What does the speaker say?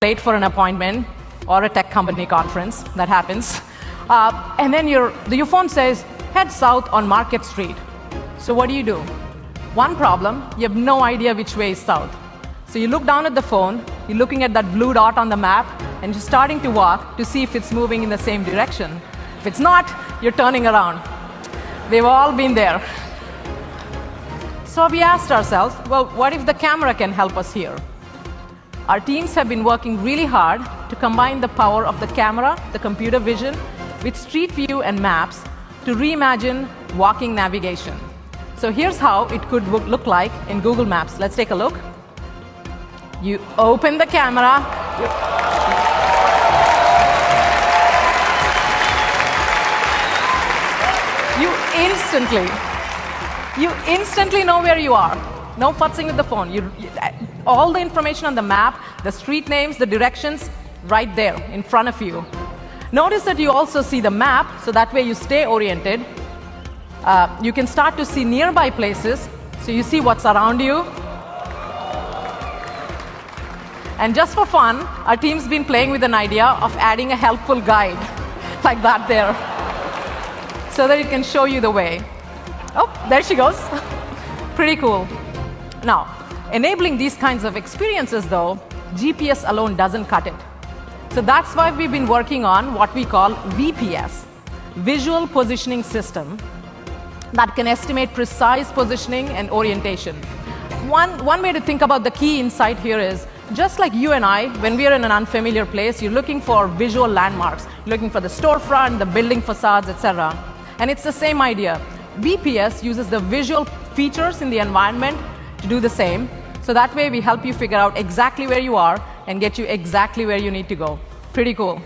late for an appointment or a tech company conference. That happens. And then your phone says, head south on Market Street. So what do? One problem, you have no idea which way is south. So you look down at the phone, you're looking at that blue dot on the map, and you're starting to walk to see if it's moving in the same direction. If it's not, you're turning around. We've all been there. So we asked ourselves, well, what if the camera can help us here? Our teams have been working really hard to combine the power of the camera, the computer vision, with Street View and maps to reimagine walking navigation. So here's how it could look like in Google Maps. Let's take a look. You open the camera. You instantly know where you are. No futzing with the phone. All the information on the map, the street names, the directions, right there in front of you. Notice that you also see the map, so that way you stay oriented. You can start to see nearby places, so you see what's around you. And just for fun, our team's been playing with an idea of adding a helpful guide, like that there, so that it can show you the way. Oh, there she goes. Pretty cool. Now, enabling these kinds of experiences, though, GPS alone doesn't cut it. So that's why we've been working on what we call VPS, Visual Positioning System, that can estimate precise positioning and orientation. One way to think about the key insight here is, just like you and I, when we are in an unfamiliar place, you're looking for visual landmarks. You're looking for the storefront, the building facades, etc. And it's the same idea. VPS uses the visual features in the environment to do the same. So that way we help you figure out exactly where you are and get you exactly where you need to go. Pretty cool.